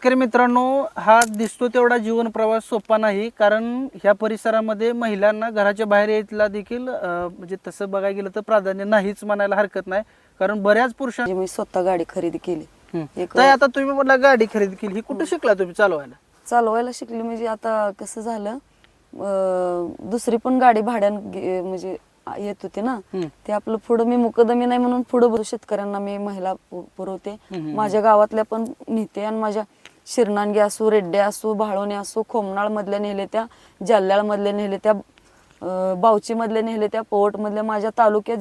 शेतकरी मित्रांनो, हा दिसतो तेवढा जीवन प्रवास सोपा नाही, कारण ह्या परिसरामध्ये महिलांना घराच्या बाहेर यायला देखील म्हणजे तसं बघायला गेलं तर प्राधान्य नाहीच म्हणायला हरकत नाही, कारण बऱ्याच पुरुषांना मी स्वतः गाडी खरेदी केली. तर आता तुम्ही म्हटलं गाडी खरेदी केली, ही कुठं शिकला तुम्ही चालवायला? चालवायला शिकली म्हणजे आता कसं झालं, दुसरी पण गाडी भाड्यानं म्हणजे येत होती ना, ते आपलं पुढं मी मुकदमी नाही म्हणून पुढं शेतकऱ्यांना मी महिला पुरवते. माझ्या गावातल्या पण नेते आणि माझ्या शिरनांगी असो, रेड्डे असो, भाळोणे असो, खोमनाळ मधल्या नेले त्या, जाल्ल्याळ मधल्या नेले त्या, बावची मधल्या नेले त्या, पोवट मधल्या, माझ्या तालुक्यात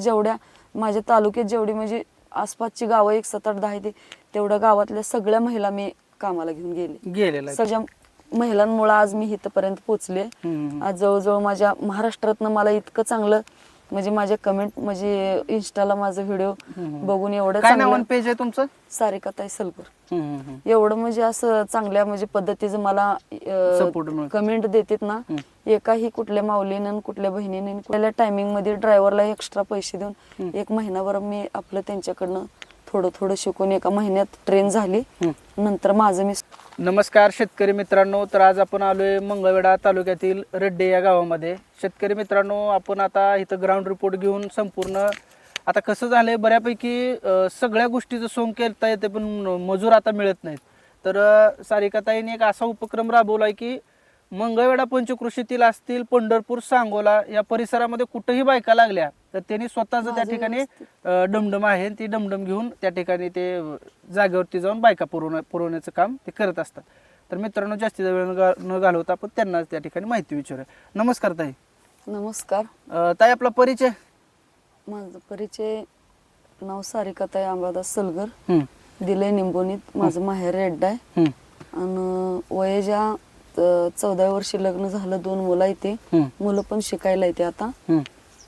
जेवढी म्हणजे आसपासची गावं 1 7 8 10 ते तेवढ्या गावातल्या सगळ्या महिला मी कामाला घेऊन गेले. सगळ्या महिलांमुळे आज मी इथपर्यंत पोहोचले. आज जवळजवळ माझ्या महाराष्ट्रातनं मला इतकं चांगलं म्हणजे माझे कमेंट म्हणजे इंस्टाला माझा व्हिडिओ बघून एवढं काय चांगलं नाव पेज आहे तुमचं? सारिकाताई सलगर. एवढं म्हणजे असं चांगल्या म्हणजे पद्धतीचं मला कमेंट देतात ना, एकाही कुठल्या माऊलीनं कुठल्या बहिणीने कुठल्या टायमिंग मध्ये ड्रायव्हरला एक्स्ट्रा पैसे देऊन 1 महिनाभर मी आपलं त्यांच्याकडनं थोडं शिकून 1 महिन्यात ट्रेन झाली. नंतर माझं मी नमस्कार शेतकरी मित्रांनो, तर आज आपण आलोय मंगळवेढा तालुक्यातील रेड्डे या गावामध्ये. शेतकरी मित्रांनो, आपण आता इथं ग्राउंड रिपोर्ट घेऊन संपूर्ण आता कसं झालंय, बऱ्यापैकी सगळ्या गोष्टीचं सोंग केलता येते, पण मजूर आता मिळत नाहीत. तर सारिकाताईने एक असा उपक्रम राबवलाय की मंगळवेढा पंचकृषीतील असतील, पंढरपूर, सांगोला या परिसरामध्ये कुठेही बायका लागल्या तर त्यांनी स्वतःच त्या ठिकाणी डमडम आहे, ती डमडम घेऊन त्या ठिकाणी ते जागेवरती जाऊन बायका पुरवण्याचं काम ते करत असतात. तर मित्रांनो, जास्तीचा वेळ न घालवता आपण त्यांना त्या ठिकाणी माहिती विचारूया. नमस्कार ताई. नमस्कार ताई, आपला परिचय? माझं परिचय नाव सारिकाताई अंबादास सलगर, दिलंय निंबोनीत. माझं माहेर रेड्डा आहे आणि वयाच्या 14व्या वर्षी लग्न झालं. 2 मुलं येते, मुलं पण शिकायला येते. आता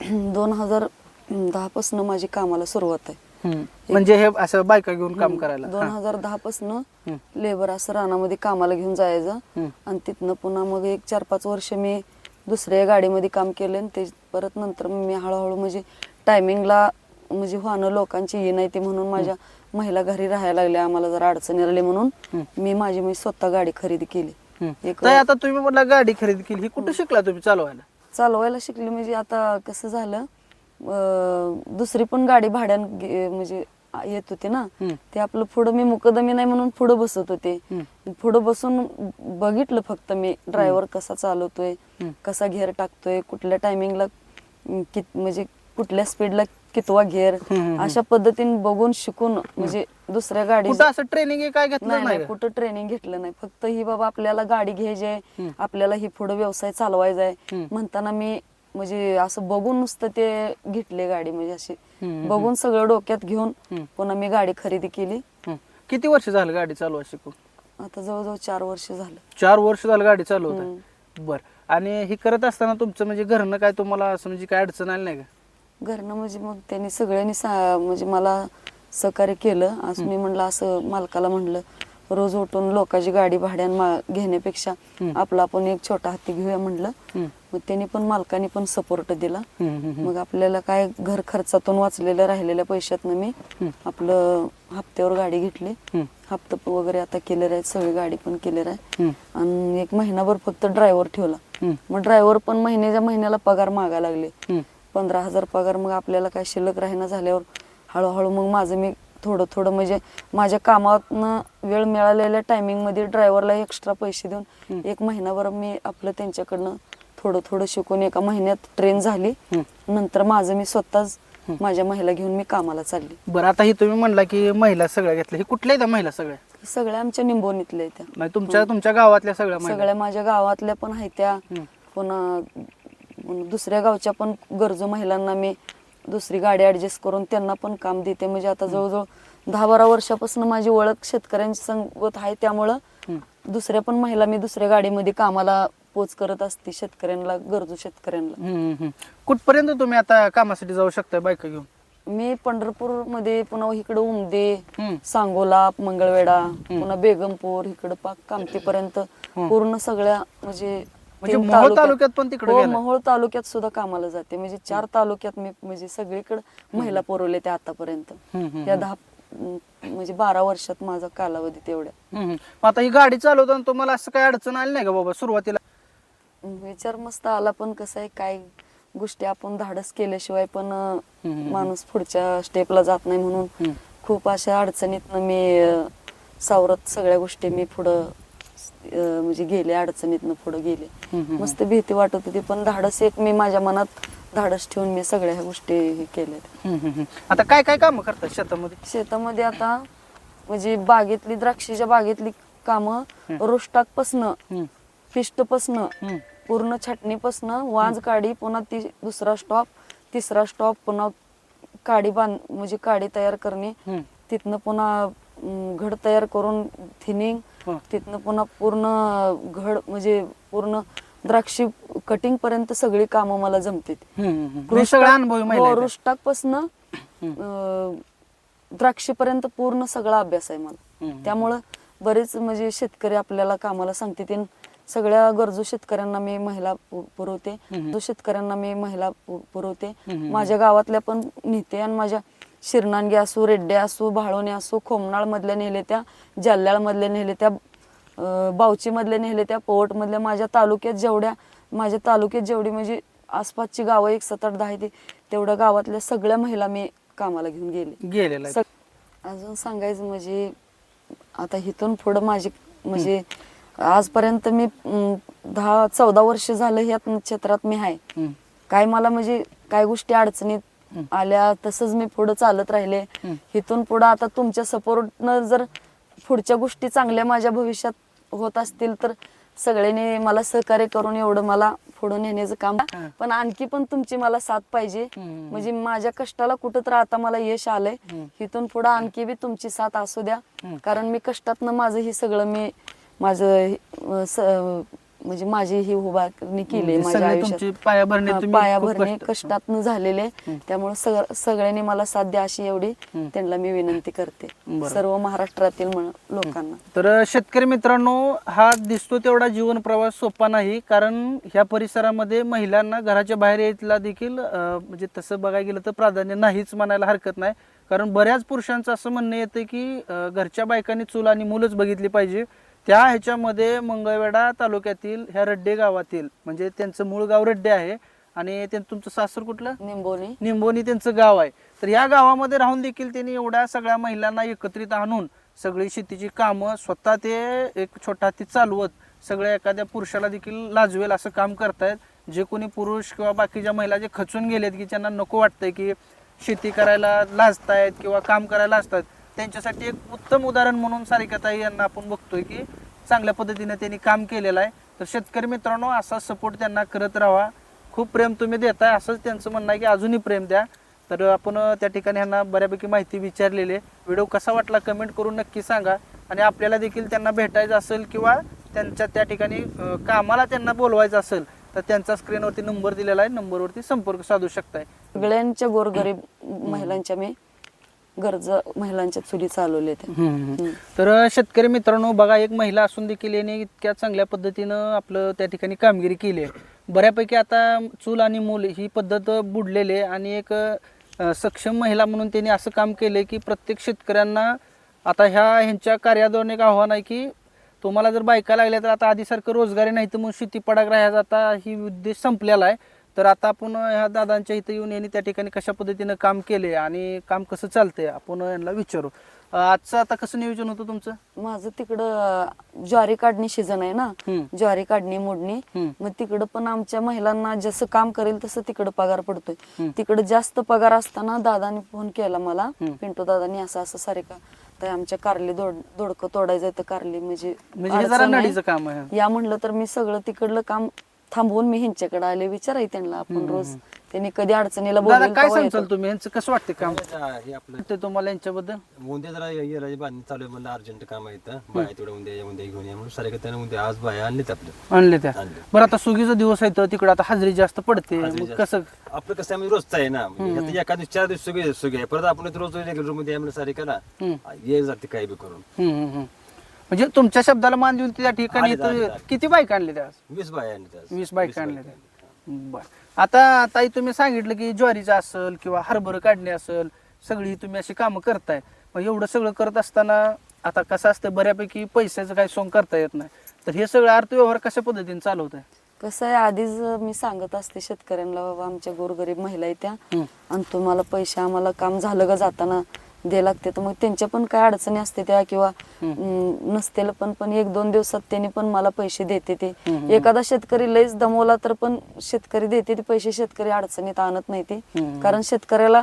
2010 पासून माझी कामाला सुरुवात आहे. म्हणजे हे असं बायका घेऊन काम करायला? 2010 पासून लेबर असं रानामध्ये कामाला घेऊन जायचं आणि तिथनं पुन्हा मग 1 4-5 वर्ष मी दुसऱ्या गाडीमध्ये काम केलं आणि ते परत नंतर मी हळूहळू म्हणजे टायमिंगला म्हणजे वाहनं लोकांची ये नाही ते म्हणून माझ्या महिला घरी राहायला लागल्या. आम्हाला जरा अडचणी आली म्हणून मी स्वतः गाडी खरेदी केली. आता तुम्ही म्हटलं गाडी खरेदी केली, ही कुठं शिकला तुम्ही चालवायला शिकली म्हणजे आता कसं झालं, दुसरी पण गाडी भाड्यानं म्हणजे येत होती ना, ते आपलं पुढं मी मुकदमी नाही म्हणून पुढं बसत होते. पुढं बसून बघितलं फक्त मी ड्रायव्हर कसा चालवतोय, कसा घेर टाकतोय, कुठल्या टायमिंगला म्हणजे कुठल्या स्पीडला कितवा घेर, अशा पद्धतीने बघून शिकून म्हणजे दुसऱ्या गाडी ट्रेनिंग काय घेतलं नाही? कुठं ट्रेनिंग घेतलं नाही. फक्त ही बाबा आपल्याला गाडी घ्यायची आहे, आपल्याला ही पुढे व्यवसाय चालवायचा आहे म्हणताना मी म्हणजे असं बघून नुसतं ते घेतले गाडी. म्हणजे अशी बघून सगळं डोक्यात घेऊन पुन्हा मी गाडी खरेदी केली. किती वर्ष झालं गाडी चालवा शिकून? आता जवळजवळ 4 वर्ष झालं. 4 वर्ष झालं गाडी चालवत आहे. बर. आणि हे करत असताना तुमचं म्हणजे घरनं काय तुम्हाला असं म्हणजे काय अडचण आली नाही का? घरनं म्हणजे मग त्यांनी सगळ्यांनी म्हणजे मला सहकार्य केलं. आज मी म्हणलं असं मालकाला म्हणलं, रोज उठून लोकांची गाडी भाड्यानं घेण्यापेक्षा आपला आपण एक छोटा हत्ती घेऊया म्हणलं. मग त्यांनी पण मालकाने पण सपोर्ट दिला. मग आपल्याला काय घर खर्चातून वाचलेल्या राहिलेल्या पैशातनं मी आपलं हप्त्यावर गाडी घेतली. हप्ता वगैरे आता केलेला आहे, सगळी गाडी पण केलेला आहे. आणि 1 महिनाभर फक्त ड्रायव्हर ठेवला. मग ड्रायव्हर पण महिन्याला पगार मागायला लागले. 15,000 पगार. मग आपल्याला काय शिल्लक राहीना झाल्यावर हळूहळू मग माझं मी थोडं म्हणजे माझ्या कामातनं वेळ मिळालेल्या टायमिंग मध्ये ड्रायव्हरला एक्स्ट्रा पैसे देऊन 1 महिनाभर मी आपलं त्यांच्याकडनं थोडं शिकून 1 महिन्यात ट्रेन झाली. नंतर माझं मी स्वतःच माझ्या महिला घेऊन मी कामाला चालली. बरं, आता ही तुम्ही म्हणला की महिला सगळ्या घेतल्या, ही कुठल्या त्या महिला सगळ्या आमच्या निंबोनीतल्या त्या? तुमच्या गावातल्या सगळ्या माझ्या गावातल्या पण आहेत त्या. पुन्हा दुसऱ्या गावच्या पण गरजू महिलांना मी दुसरी गाडी ऍडजस्ट करून त्यांना पण काम देते. म्हणजे आता जवळजवळ 10-12 वर्षापासून माझी ओळख शेतकऱ्यांची संगत आहे, त्यामुळं दुसऱ्या पण महिला मी दुसऱ्या गाडीमध्ये कामाला पोच करत असते शेतकऱ्यांना, गरजू शेतकऱ्यांना. कुठपर्यंत तुम्ही आता कामासाठी जाऊ शकता बायका घेऊन? मी पंढरपूर मध्ये, पुन्हा इकडे उमदे, सांगोला, मंगळवेढा, पुन्हा बेगमपूर, इकडे पाक कामतीपर्यंत पूर्ण सगळ्या म्हणजे मोहोळ तालुक्यात पण तिकडे? मोहोळ तालुक्यात सुद्धा कामाला जाते. म्हणजे 4 तालुक्यात मी म्हणजे सगळीकडे महिला पुरवले त्या आतापर्यंत. या म्हणजे 12 वर्षात माझा कालावधी तेवढ्या. मग आता ही गाडी चालवताना तुम्हाला असं काय अडचण आली नाही का बाबा सुरुवातीला? विचार मस्त आला, पण कसं आहे काय गोष्टी आपण धाडस केल्याशिवाय पण माणूस पुढच्या स्टेपला जात नाही, म्हणून खूप अशा अडचणीतनं मी सावरत सगळ्या गोष्टी मी पुढं म्हणजे गेले, अडचणीतनं पुढे गेले. मस्त भीती वाटत होती, पण धाडस एक मी माझ्या मनात धाडस ठेवून मी सगळ्या ह्या गोष्टी हे केल्या. आता काय काय काम करतात शेतामध्ये? शेतामध्ये आता म्हणजे बागेतली, द्राक्षीच्या बागेतली कामं, रोस्टाकपासनं, पिष्टपासनं, पूर्ण छाटणीपासनं, वांज काढी, पुन्हा दुसरा स्टॉप, तिसरा स्टॉप, पुन्हा काडी म्हणजे काडी तयार करणे, तिथनं पुन्हा घड तयार करून थिनिंग, तिथनं पुन्हा पूर्ण घड म्हणजे पूर्ण द्राक्षी कटिंग पर्यंत सगळी कामं मला जमतात. रोस्टाकपासनं द्राक्षीपर्यंत पूर्ण सगळा अभ्यास आहे मला. त्यामुळं बरेच म्हणजे शेतकरी आपल्याला कामाला सांगते, सगळ्या गरजू शेतकऱ्यांना मी महिला पुरवते, जो शेतकऱ्यांना मी महिला पुरवते. माझ्या गावातल्या पण नेते, आणि माझ्या शिरनांगे असो, रेड्ड्या असो, भाळोणे असो, खोमनाळ मधल्या नेले त्या, जाल्याळ मधल्या नेले त्या, बावची मधल्या नेले त्या, पोवट मधल्या, माझ्या तालुक्यात जेवढी म्हणजे आसपासची गावं 1, 7, 8, 10 तेवढ्या गावातल्या सगळ्या महिला मी कामाला घेऊन गेले. अजून सांगायचं म्हणजे आता इथून पुढं माझी म्हणजे आजपर्यंत मी 10-14 वर्ष झालं ह्या क्षेत्रात मी आहे. काय मला म्हणजे काय गोष्टी अडचणीत आल्या तसंच मी पुढे चालत राहिले. इथून पुढे आता तुमच्या सपोर्टनं जर पुढच्या गोष्टी चांगल्या माझ्या भविष्यात होत असतील तर सगळ्यांनी मला सहकार्य करून एवढं मला पुढे नेण्याचं काम. पण आणखी पण तुमची मला साथ पाहिजे, म्हणजे माझ्या कष्टाला कुठं तर आता मला यश आलंय. इथून पुढे आणखी बी तुमची साथ असू द्या, कारण मी कष्टातनं माझं हे सगळं मी माझं म्हणजे माझी ही उभारणी केली माझ्या आयुष्यात, पायाभरणी कष्टातनं झालेले. त्यामुळे सगळ्यांनी मला साथ द्या अशी एवढी त्यांना मी विनंती करते, सर्व महाराष्ट्रातील लोकांना. तर शेतकरी मित्रांनो, हा दिसतो तेवढा जीवन प्रवास सोपा नाही, कारण ह्या परिसरामध्ये महिलांना घराच्या बाहेर यायला देखील म्हणजे तसं बघायला गेलं तर प्राधान्य नाहीच म्हणायला हरकत नाही. कारण बऱ्याच पुरुषांचं असं म्हणणं येतं की घरच्या बायकांनी चूल आणि मूलच बघितली पाहिजे. त्या ह्याच्यामध्ये मंगळवेढा तालुक्यातील ह्या रड्डे गावातील, म्हणजे त्यांचं मूळ गाव रड्डे आहे आणि तुमचं सासर कुठलं? निंबोनी त्यांचं गाव आहे. तर या गावामध्ये राहून देखील त्यांनी एवढ्या सगळ्या महिलांना एकत्रित आणून सगळी शेतीची कामं स्वतः ते एक छोटा हाती चालवत सगळ्या एखाद्या पुरुषाला देखील लाजवेल असं काम करतायत. जे कोणी पुरुष किंवा बाकीच्या महिला जे खचून गेलेत की त्यांना नको वाटतंय की शेती करायला लाजतायत किंवा काम करायला लाजतात, त्यांच्यासाठी एक उत्तम उदाहरण म्हणून सारिकाताई यांना आपण बघतोय की चांगल्या पद्धतीने त्यांनी काम केलेलं आहे. तर शेतकरी मित्रांनो, असा सपोर्ट त्यांना करत राहा. खूप प्रेम तुम्ही देताय, असंच त्यांचं म्हणणं आहे की अजूनही प्रेम द्या. तर आपण त्या ठिकाणी यांना बऱ्यापैकी माहिती विचारलेली आहे. व्हिडिओ कसा वाटला कमेंट करून नक्की सांगा, आणि आपल्याला देखील त्यांना भेटायचं असेल किंवा त्यांच्या त्या ठिकाणी कामाला त्यांना बोलवायचं असेल तर त्यांचा स्क्रीनवरती नंबर दिलेला आहे, नंबरवरती संपर्क साधू शकताय. सगळ्यांच्या गोरगरीब महिलांच्या मी गरजा महिलांच्या चुली चालवले. तर शेतकरी मित्रांनो बघा, एक महिला असून देखील याने इतक्या चांगल्या पद्धतीनं आपलं त्या ठिकाणी कामगिरी केली आहे. बऱ्यापैकी आता चूल आणि मूल ही पद्धत बुडलेली आहे, आणि एक सक्षम महिला म्हणून त्यांनी असं काम केलंय की प्रत्येक शेतकऱ्यांना आता ह्यांच्या कार्याद्वारे एक आव्हान आहे की तुम्हाला जर बायका लागल्या तर आता आधीसारखं रोजगारी नाही तर मग शेती पडाक राहायचा आता ही उद्देश संपलेला आहे. तर आता आपण ह्या दादांच्या इथं येऊन यांनी त्या ठिकाणी कशा पद्धतीनं काम केले आणि काम कसं चालतंय आपण यांना विचारू. आजचं आता कसं नियोजन होतं तुमचं? माझं तिकडं ज्वारी काढणी सीझन आहे ना, ज्वारी काढणी मोडणी, मग तिकडं पण आमच्या महिलांना जसं काम करेल तसं तिकडं पगार पडतोय. तिकडं जास्त पगार असताना दादानी फोन केला मला, पिंटू दादानी, असं असं सारिका तर आमच्या कारली दोडकं तोडायचं तर कारली म्हणजे जरा नडीचं काम आहे या म्हणलं तर मी सगळं तिकडलं काम थांबवून मी ह्यांच्याकडे आले. विचाराय त्यांना आपण रोज, त्यांनी कधी अडचणीला बोलले. काय सांगताल तुम्ही, यांचं कसं वाटतं काम हे आपलं ते तुम्हाला यांच्याबद्दल? उद्या जरा येराची बांधणी चालू आहे, म्हणलं अर्जंट काम आहे इथं, बाया तेवढं उद्या घेऊन या म्हणून सारे त्यानं उद्या आज बाया आणलेत आणले त्या. बरं, आता सुगीचा दिवस आहे तर तिकडे आता हजेरी जास्त पडते, मग कसं आपलं कसं आहे रोजचं आहे ना, म्हणजे एका दिवशी 4 दिवस सुगी आहे, परत आपण रोज रेग्युलर मध्ये म्हणलं सारे करा ये जाते काही बी करून. म्हणजे तुमच्या शब्दाला मान देऊन त्या ठिकाणी किती बाईक आणले त्या? 20 बाया आणल्या. 20 बाईक आणले त्या. बर, आता ताई तुम्ही सांगितलं की ज्वारीचं असेल किंवा हरभरा काढणे असेल, सगळी तुम्ही अशी कामं करताय. मग एवढं सगळं करत असताना आता कसं असतं बऱ्यापैकी पैशाचं काही सोंग करता येत नाही, तर हे सगळं अर्थव्यवहार कशा पद्धतीने चालवत आहे? कसं आहे, आधीच मी सांगत असते शेतकऱ्यांना, बाबा आमच्या गोरगरीब महिला आहेत त्या, आणि तुम्हाला पैसे आम्हाला काम झालं का जाताना द्यायला लागते, तर मग त्यांच्या पण काय अडचणी असते त्या किंवा नसतेल पण 1-2 दिवसात त्यांनी पण मला पैसे देते ते. एखादा शेतकरी लईच दमवला तर पण शेतकरी देते ते पैसे, शेतकरी अडचणीत आणत नाही ते, कारण शेतकऱ्याला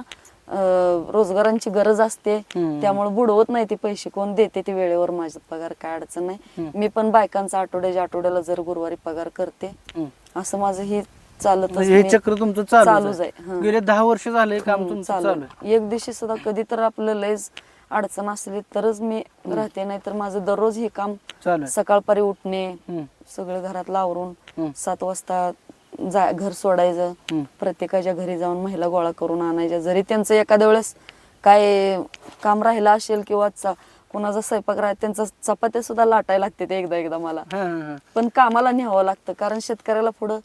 रोजगारांची गरज असते, त्यामुळे बुडवत नाही ते पैसे, कोण देते ते वेळेवर, माझा पगार काय अडचण नाही. मी पण बायकांचा आठवड्याला जर गुरुवारी पगार करते, असं माझं हे चालत म्हणजे हे चक्र तुमचं चालूच आहे. आहे. गेले 10 वर्ष झाले काम तुमचं चालू चालू आहे. एक दिवशी सुद्धा कधी तर आपलं लयच अडचण असली तरच मी राहते, नाही तर माझं दररोज हे काम चालू आहे. सकाळपारी उठणे, सगळं घरातलं आवरून 7 वाजता घर सोडायचं, प्रत्येकाच्या घरी जाऊन महिला गोळा करून आणायच्या, जरी त्यांचं एखाद्या वेळेस काय काम राहिलं असेल किंवा कोणाचा स्वयंपाक राहील, त्यांचा चपात्या सुद्धा लाटायला लागते ते एकदा मला, पण कामाला न्यावं लागतं, कारण शेतकऱ्याला पुढं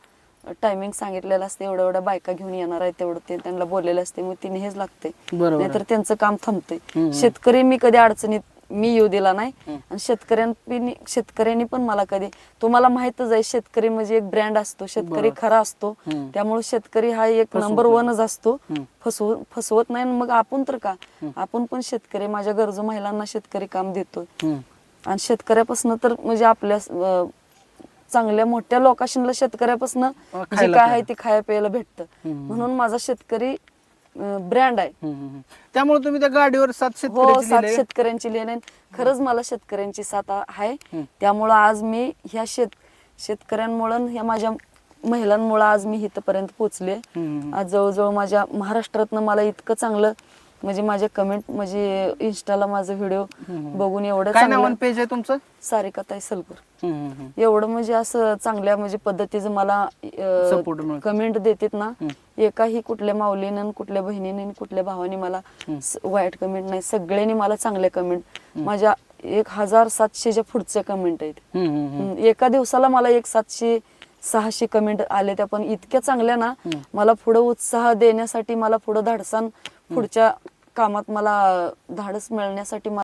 टायमिंग सांगितलेलं असते, एवढ्या बायका घेऊन येणार आहे, तेवढं ते त्यांना बोललेलं असते, मग तिने हेच लागते, नाहीतर त्यांचं काम थांबतंय. शेतकरी मी कधी अडचणीत मी येऊ दिला नाही, आणि शेतकऱ्यांनी पण मला कधी, तुम्हाला माहितच आहे शेतकरी म्हणजे एक ब्रँड असतो, शेतकरी खरा असतो, त्यामुळे शेतकरी हा एक नंबर 1च असतो, फसवत नाही. मग आपण तर का, आपण पण शेतकरी, माझ्या गरजू महिलांना शेतकरी काम देतोय, आणि शेतकऱ्यापासून तर म्हणजे आपल्या चांगल्या मोठ्या लोकांना शेतकऱ्यापासून जे काय आहे ते खाया प्यायला भेटतं, म्हणून माझा शेतकरी ब्रँड आहे. त्यामुळे तुम्ही त्या गाडीवर 7 7 शेतकऱ्यांची लिहिण आहे. खरंच मला शेतकऱ्यांची साथ आहे, त्यामुळं आज मी ह्या शेतकऱ्यांमुळे, ह्या माझ्या महिलांमुळे आज मी इथपर्यंत पोहोचले. आज जवळजवळ माझ्या महाराष्ट्रातनं मला इतकं चांगलं म्हणजे माझ्या कमेंट, म्हणजे इंस्टाला माझं व्हिडिओ बघून एवढं चांगलं, पेज आहे तुमचं सारिकाताई सलगर, एवढं म्हणजे असं चांगल्या म्हणजे पद्धतीचं मला कमेंट देतात ना, एकाही कुठल्या माऊलीनं, कुठल्या बहिणीने, कुठल्या भावाने मला वाईट कमेंट नाही, सगळ्यांनी मला चांगले कमेंट, माझ्या 1700च्या पुढच्या कमेंट आहेत. एका दिवसाला मला 700-600 कमेंट आले, त्या पण इतक्या चांगल्या ना, मला पुढे उत्साह देण्यासाठी, मला पुढे धाडसान पुढच्या कामात मला धाडस मिळण्यासाठी